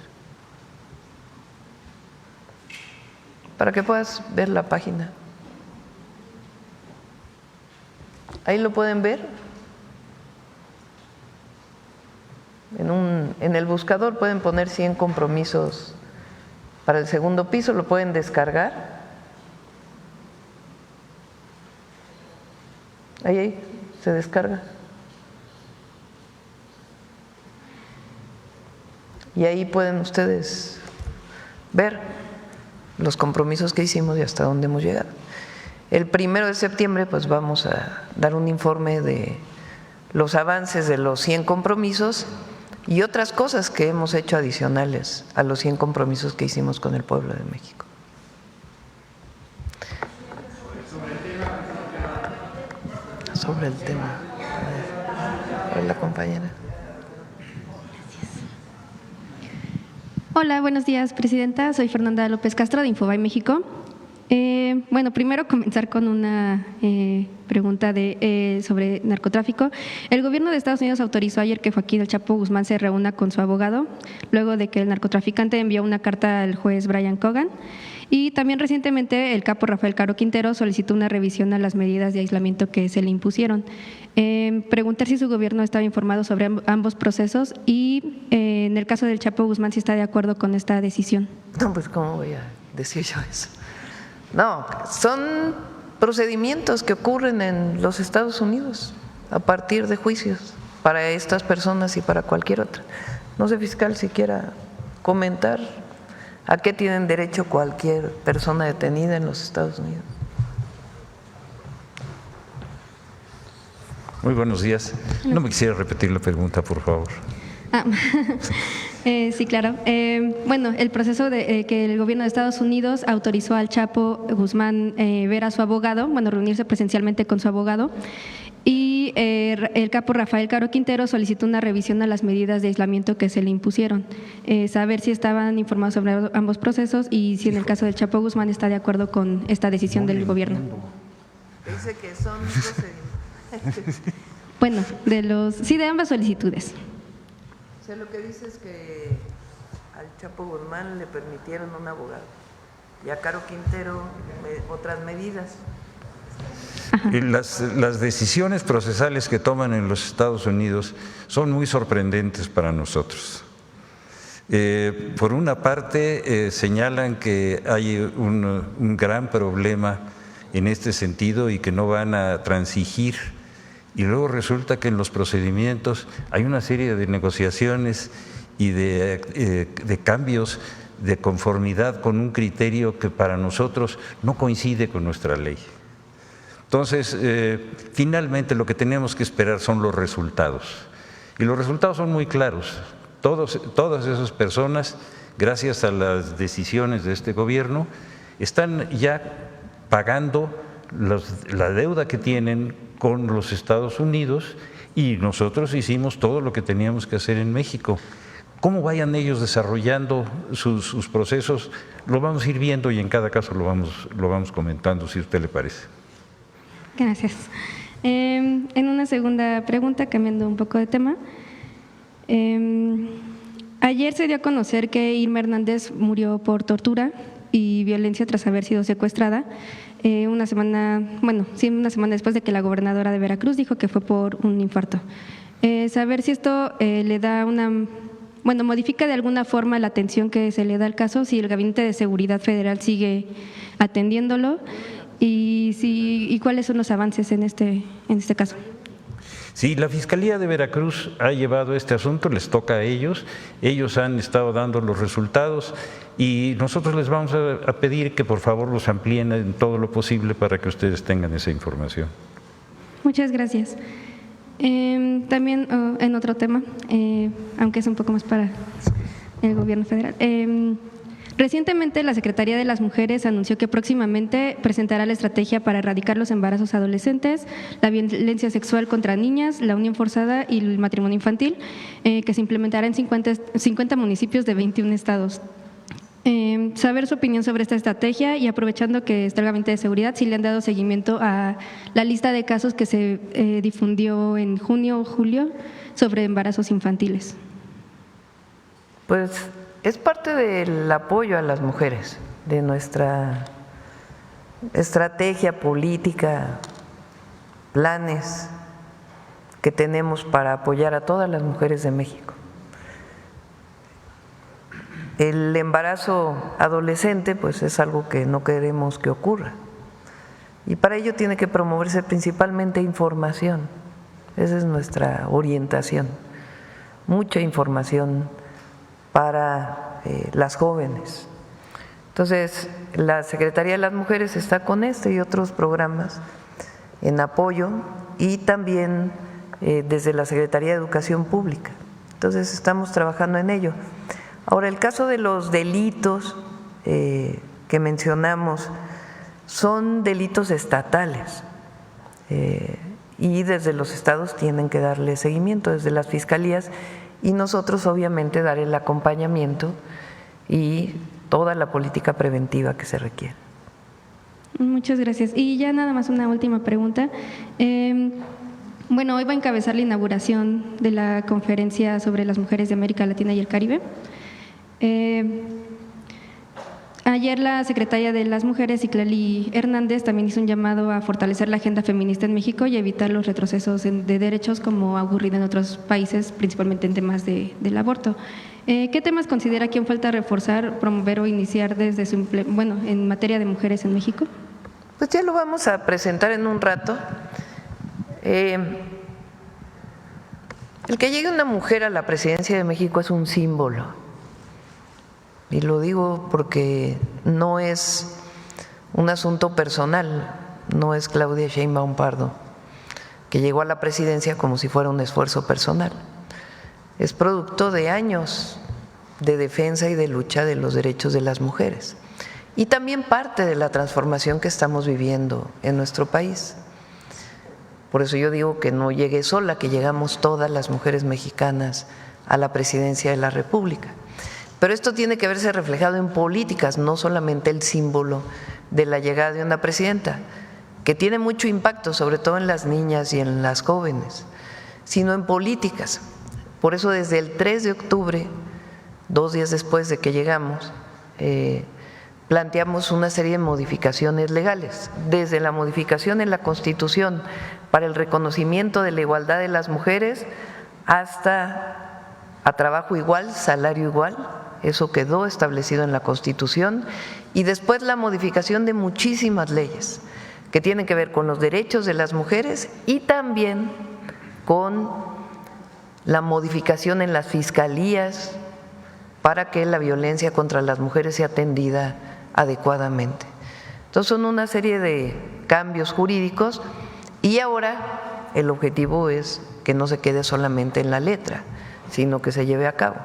Para que puedas ver la página. Ahí lo pueden ver. En el buscador pueden poner 100 compromisos para el segundo piso, lo pueden descargar. Ahí se descarga. Y ahí pueden ustedes ver los compromisos que hicimos y hasta dónde hemos llegado. El 1 de septiembre pues vamos a dar un informe de los avances de los 100 compromisos y otras cosas que hemos hecho adicionales a los 100 compromisos que hicimos con el pueblo de México. Sobre el tema. A ver, la compañera. Hola, buenos días, Presidenta. Soy Fernanda López Castro de Infobae México. Bueno, primero comenzar con una pregunta sobre narcotráfico. El gobierno de Estados Unidos autorizó ayer que Joaquín El Chapo Guzmán se reúna con su abogado, luego de que el narcotraficante envió una carta al juez Brian Cogan. Y también recientemente el capo Rafael Caro Quintero solicitó una revisión a las medidas de aislamiento que se le impusieron. Preguntar si su gobierno estaba informado sobre ambos procesos y en el caso del Chapo Guzmán si está de acuerdo con esta decisión. No, pues ¿cómo voy a decir yo eso? No, son procedimientos que ocurren en los Estados Unidos a partir de juicios para estas personas y para cualquier otra. No sé, fiscal, si quiera comentar a qué tienen derecho cualquier persona detenida en los Estados Unidos. Muy buenos días. No me quisiera repetir la pregunta, por favor. Sí, claro. Bueno, el proceso de que el gobierno de Estados Unidos autorizó al Chapo Guzmán ver a su abogado, bueno, reunirse presencialmente con su abogado, y el capo Rafael Caro Quintero solicitó una revisión a las medidas de aislamiento que se le impusieron, saber si estaban informados sobre ambos procesos y si en el caso del Chapo Guzmán está de acuerdo con esta decisión del gobierno. Dice que son procedimientos. Bueno, de ambas solicitudes. O sea, lo que dice es que al Chapo Guzmán le permitieron un abogado y a Caro Quintero otras medidas. Las decisiones procesales que toman en los Estados Unidos son muy sorprendentes para nosotros. Por una parte, señalan que hay un gran problema en este sentido y que no van a transigir. Y luego resulta que en los procedimientos hay una serie de negociaciones y de cambios de conformidad con un criterio que para nosotros no coincide con nuestra ley. Entonces, finalmente lo que tenemos que esperar son los resultados. Y los resultados son muy claros. Todas esas personas, gracias a las decisiones de este gobierno, están ya pagando la deuda que tienen con los Estados Unidos y nosotros hicimos todo lo que teníamos que hacer en México. Cómo vayan ellos desarrollando sus procesos, lo vamos a ir viendo y en cada caso lo vamos comentando, si a usted le parece. Gracias. En una segunda pregunta, cambiando un poco de tema. Ayer se dio a conocer que Irma Hernández murió por tortura y violencia tras haber sido secuestrada. Una semana después de que la gobernadora de Veracruz dijo que fue por un infarto. Saber si esto le da modifica de alguna forma la atención que se le da al caso, si el Gabinete de Seguridad Federal sigue atendiéndolo y cuáles son los avances en este caso. Sí, la Fiscalía de Veracruz ha llevado este asunto, les toca a ellos han estado dando los resultados y nosotros les vamos a pedir que por favor los amplíen en todo lo posible para que ustedes tengan esa información. Muchas gracias. También en otro tema, aunque es un poco más para el gobierno federal. Recientemente la Secretaría de las Mujeres anunció que próximamente presentará la estrategia para erradicar los embarazos adolescentes, la violencia sexual contra niñas, la unión forzada y el matrimonio infantil, que se implementará en 50 municipios de 21 estados. Saber su opinión sobre esta estrategia y aprovechando que está el Gabinete de Seguridad, si le han dado seguimiento a la lista de casos que se difundió en junio o julio sobre embarazos infantiles. Pues es parte del apoyo a las mujeres, de nuestra estrategia política, planes que tenemos para apoyar a todas las mujeres de México. El embarazo adolescente pues es algo que no queremos que ocurra y para ello tiene que promoverse principalmente información. Esa es nuestra orientación, mucha información para las jóvenes. Entonces, la Secretaría de las Mujeres está con este y otros programas en apoyo y también desde la Secretaría de Educación Pública. Entonces, estamos trabajando en ello. Ahora, el caso de los delitos que mencionamos son delitos estatales y desde los estados tienen que darle seguimiento, desde las fiscalías, y nosotros obviamente dar el acompañamiento y toda la política preventiva que se requiere. Muchas gracias. Y ya nada más una última pregunta. Hoy va a encabezar la inauguración de la conferencia sobre las mujeres de América Latina y el Caribe. Ayer la secretaria de las Mujeres, Citlali Hernández, también hizo un llamado a fortalecer la agenda feminista en México y evitar los retrocesos de derechos como ha ocurrido en otros países, principalmente en temas del aborto. ¿Qué temas considera que aún falta reforzar, promover o iniciar desde en materia de mujeres en México? Pues ya lo vamos a presentar en un rato. El que llegue una mujer a la presidencia de México es un símbolo. Y lo digo porque no es un asunto personal, no es Claudia Sheinbaum Pardo, que llegó a la presidencia como si fuera un esfuerzo personal. Es producto de años de defensa y de lucha de los derechos de las mujeres y también parte de la transformación que estamos viviendo en nuestro país. Por eso yo digo que no llegué sola, que llegamos todas las mujeres mexicanas a la presidencia de la República. Pero esto tiene que verse reflejado en políticas, no solamente el símbolo de la llegada de una presidenta, que tiene mucho impacto, sobre todo en las niñas y en las jóvenes, sino en políticas. Por eso desde el 3 de octubre, 2 días después de que llegamos, planteamos una serie de modificaciones legales, desde la modificación en la Constitución para el reconocimiento de la igualdad de las mujeres hasta a trabajo igual, salario igual, eso quedó establecido en la Constitución, y después la modificación de muchísimas leyes que tienen que ver con los derechos de las mujeres y también con la modificación en las fiscalías para que la violencia contra las mujeres sea atendida adecuadamente. Entonces son una serie de cambios jurídicos y ahora el objetivo es que no se quede solamente en la letra, sino que se lleve a cabo.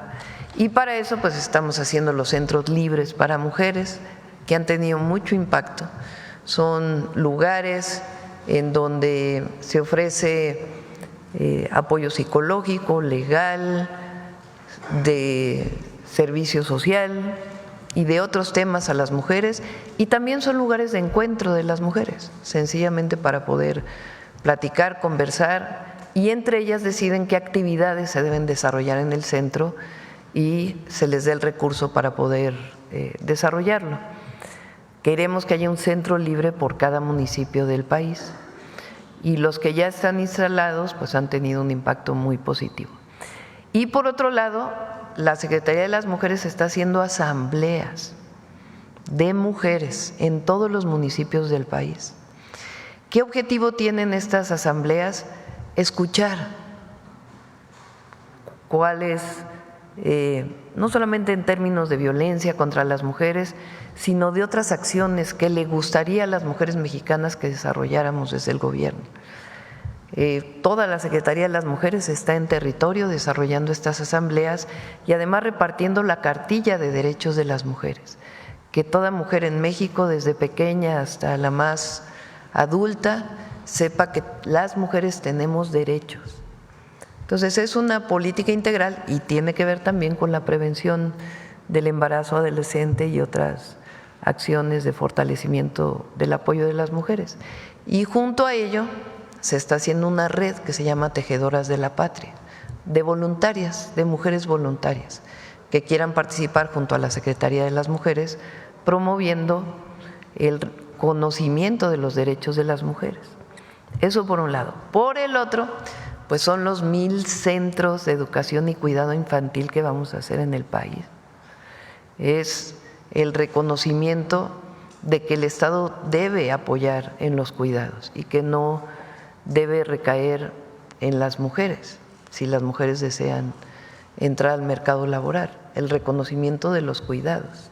Y para eso pues estamos haciendo los centros libres para mujeres que han tenido mucho impacto. Son lugares en donde se ofrece apoyo psicológico, legal, de servicio social y de otros temas a las mujeres, y también son lugares de encuentro de las mujeres, sencillamente para poder platicar, conversar, y entre ellas deciden qué actividades se deben desarrollar en el centro y se les dé el recurso para poder desarrollarlo. Queremos que haya un centro libre por cada municipio del país, y los que ya están instalados pues han tenido un impacto muy positivo. Y por otro lado, la Secretaría de las Mujeres está haciendo asambleas de mujeres en todos los municipios del país. ¿Qué objetivo tienen estas asambleas? Escuchar cuáles, no solamente en términos de violencia contra las mujeres, sino de otras acciones que le gustaría a las mujeres mexicanas que desarrolláramos desde el gobierno. Toda la Secretaría de las Mujeres está en territorio desarrollando estas asambleas y además repartiendo la cartilla de derechos de las mujeres, que toda mujer en México, desde pequeña hasta la más adulta, sepa que las mujeres tenemos derechos. Entonces es una política integral y tiene que ver también con la prevención del embarazo adolescente y otras acciones de fortalecimiento del apoyo de las mujeres. Y junto a ello se está haciendo una red que se llama Tejedoras de la Patria, de voluntarias, de mujeres voluntarias, que quieran participar junto a la Secretaría de las Mujeres, promoviendo el conocimiento de los derechos de las mujeres. Eso por un lado. Por el otro, pues son los 1000 centros de educación y cuidado infantil que vamos a hacer en el país. Es el reconocimiento de que el Estado debe apoyar en los cuidados y que no debe recaer en las mujeres, si las mujeres desean entrar al mercado laboral, el reconocimiento de los cuidados.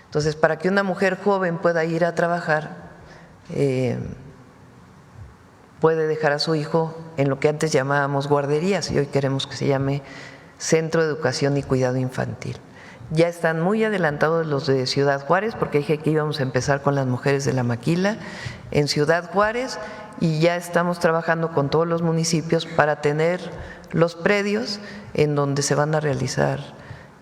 Entonces, para que una mujer joven pueda ir a trabajar, puede dejar a su hijo en lo que antes llamábamos guarderías y hoy queremos que se llame Centro de Educación y Cuidado Infantil. Ya están muy adelantados los de Ciudad Juárez, porque dije que íbamos a empezar con las mujeres de la Maquila en Ciudad Juárez, y ya estamos trabajando con todos los municipios para tener los predios en donde se van a realizar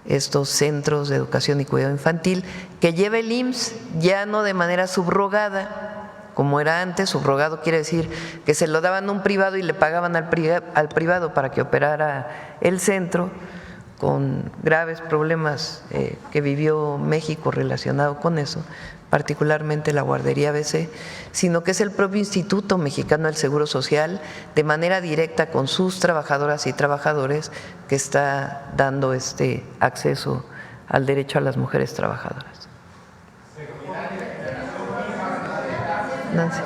estos centros de educación y cuidado infantil, que lleve el IMSS, ya no de manera subrogada, como era antes. Subrogado quiere decir que se lo daban a un privado y le pagaban al privado para que operara el centro, con graves problemas que vivió México relacionado con eso, particularmente la guardería ABC, sino que es el propio Instituto Mexicano del Seguro Social, de manera directa con sus trabajadoras y trabajadores, que está dando este acceso al derecho a las mujeres trabajadoras. Nancy.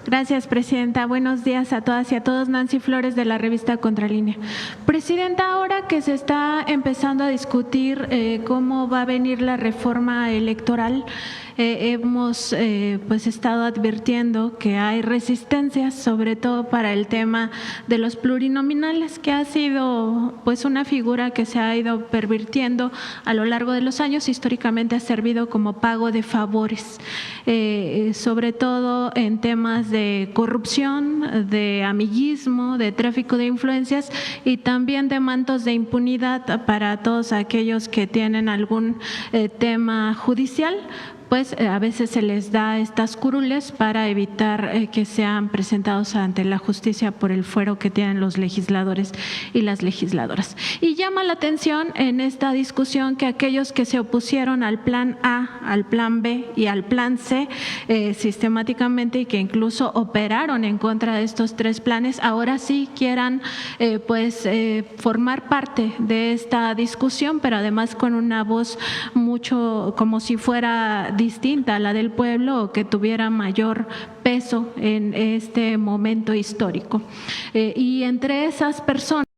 Gracias, Presidenta. Buenos días a todas y a todos. Nancy Flores, de la revista Contralínea. Presidenta, ahora que se está empezando a discutir cómo va a venir la reforma electoral, hemos pues estado advirtiendo que hay resistencias, sobre todo para el tema de los plurinominales, que ha sido pues una figura que se ha ido pervirtiendo a lo largo de los años. Históricamente ha servido como pago de favores, sobre todo en temas de corrupción, de amiguismo, de tráfico de influencias y también de mantos de impunidad para todos aquellos que tienen algún tema judicial, pues a veces se les da estas curules para evitar que sean presentados ante la justicia por el fuero que tienen los legisladores y las legisladoras. Y llama la atención en esta discusión que aquellos que se opusieron al plan A, al plan B y al plan C sistemáticamente, y que incluso operaron en contra de estos tres planes, ahora sí quieran formar parte de esta discusión, pero además con una voz mucho como si fuera distinta a la del pueblo, o que tuviera mayor peso en este momento histórico. Y entre esas personas